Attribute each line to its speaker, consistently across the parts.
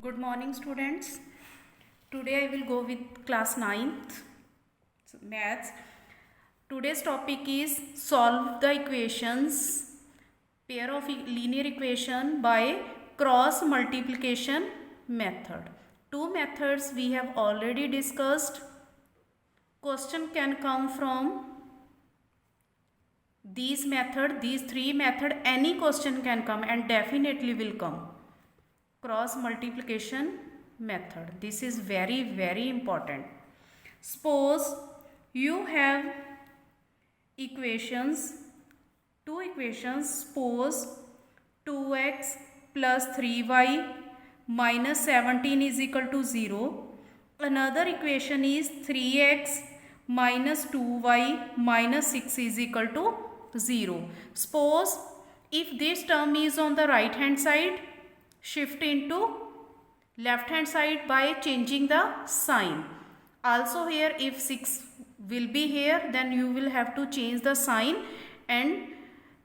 Speaker 1: Good morning, students. Today I will go with class 9th maths. Today's topic is solve the equations, pair of linear equation by cross multiplication method. Two methods we have already discussed. Question can come from these three method. Any question can come and definitely will come. Cross multiplication method. This is very important. Suppose you have equations, two equations. Suppose 2x plus 3y minus 17 is equal to 0. Another equation is 3x minus 2y minus 6 is equal to 0. Suppose if this term is on the right hand side, shift into left hand side by changing the sign. Also here if 6 will be here, then you will have to change the sign and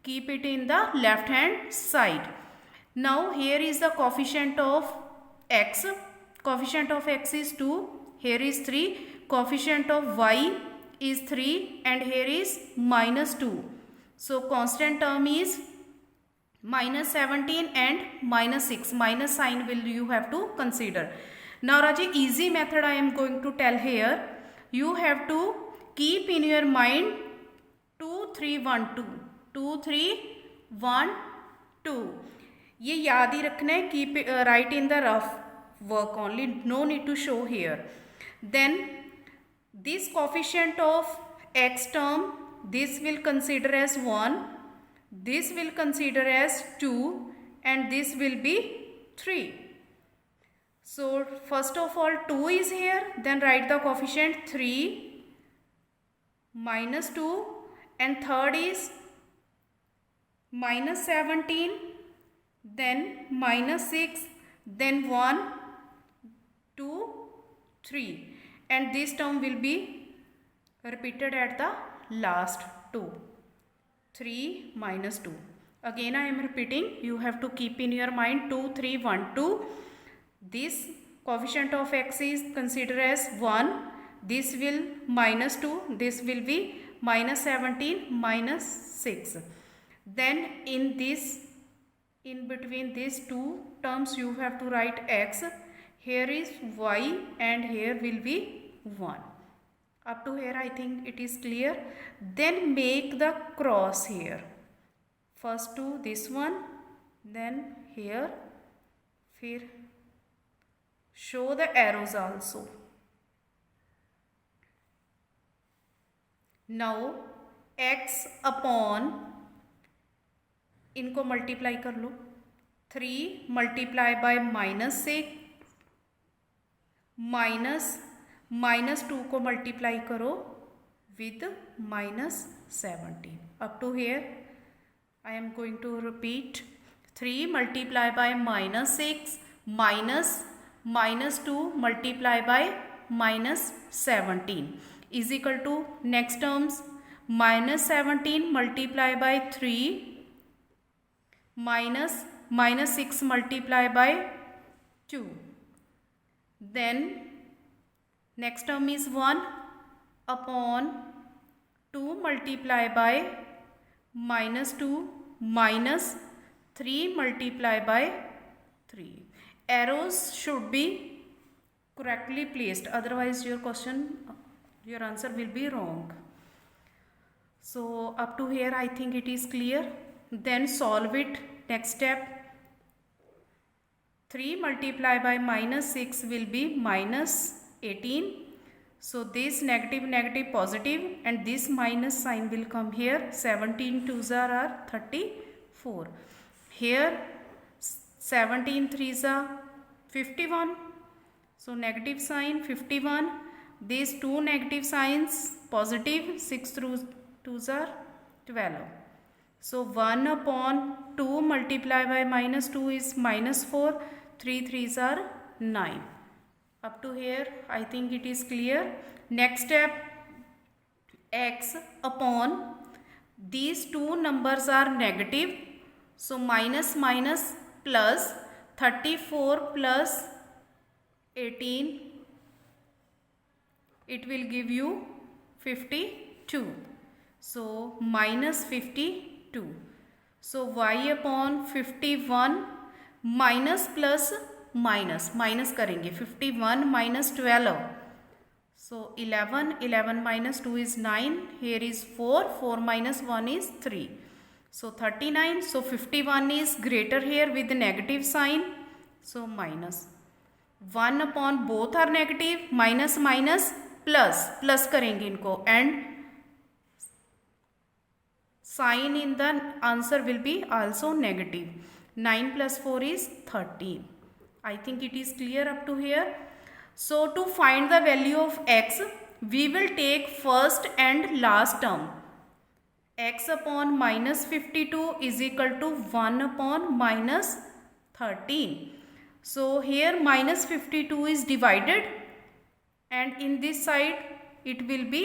Speaker 1: keep it in the left hand side. Now here is the coefficient of x. Coefficient of x is 2. Here is 3. Coefficient of y is 3 and here is minus 2. So constant term is minus 17 and minus 6. Minus sign will you have to consider. Now Raji, easy method I am going to tell here. You have to keep in your mind 2 3 1 2. 2 3 1 2. ये याद ही रखना है. Keep write in the rough work only. No need to show here. Then this coefficient of x term, this will consider as 1. This will consider as 2 and this will be 3. So first of all 2 is here, then write the coefficient 3 minus 2 and third is minus 17, then minus 6, then 1, 2, 3 and this term will be repeated at the last 2. 3 minus 2. Again I am repeating, you have to keep in your mind 2 3 1 2. This coefficient of x is considered as 1. This will minus 2. This will be minus 17 minus 6. Then in between these two terms you have to write x. Here is y and here will be 1. Up to here I think it is clear. Then make the cross here. First to this one, then here. फिर show the arrows also. Now x upon, इनको multiply कर लो. 3 multiply by minus 6 minus 2 को multiply करो with minus 17. Up to here I am going to repeat. 3 multiply by minus 6 minus 2 multiply by minus 17 is equal to next terms minus 17 multiply by 3 minus 6 multiply by 2. Then next term is 1 upon 2 multiply by minus 2 minus 3 multiply by 3. Arrows should be correctly placed, otherwise your answer will be wrong. So up to here I think it is clear. Then solve it. Next step, 3 multiply by minus 6 will be minus 18. So this negative positive and this minus sign will come here. 17 2s are 34. Here 17 3s are 51. So negative sign 51. These two negative signs positive. 6 through 2s are 12. So 1 upon 2 multiply by minus 2 is minus 4. 3 3s are 9. Up to here I think it is clear. Next step, x upon, these two numbers are negative. So minus plus 34 plus 18, it will give you 52. So minus 52. So y upon 51 minus plus minus करेंगे 51 minus 12. So 11 minus 2 is 9. Here is 4 minus 1 is 3. So 39. So 51 is greater here with the negative sign. So minus 1 upon both are negative, minus plus करेंगे इनको, and sign in the answer will be also negative. 9 plus 4 is 13. I think it is clear up to here. So to find the value of x, we will take first and last term. X upon minus 52 is equal to 1 upon minus 13. So here minus 52 is divided, and in this side it will be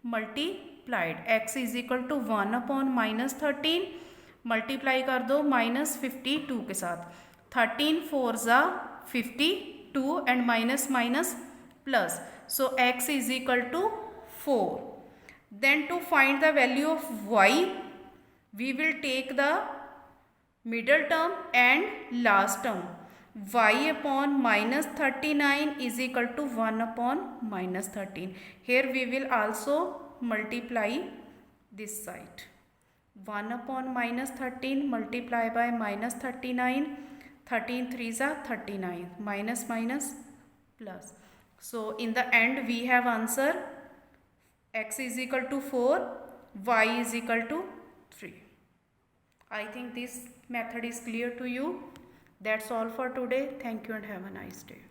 Speaker 1: multiplied. X is equal to 1 upon minus 13. Multiply कर दो minus 52 के साथ. 13 4 जा 52 and minus plus. So x is equal to 4. Then to find the value of y, we will take the middle term and last term. Y upon minus 39 is equal to 1 upon minus 13. Here we will also multiply this side. 1 upon minus 13 multiply by minus 39. 13 3s are 39. Minus plus. So in the end we have answer x is equal to 4, y is equal to 3. I think this method is clear to you. That's all for today. Thank you and have a nice day.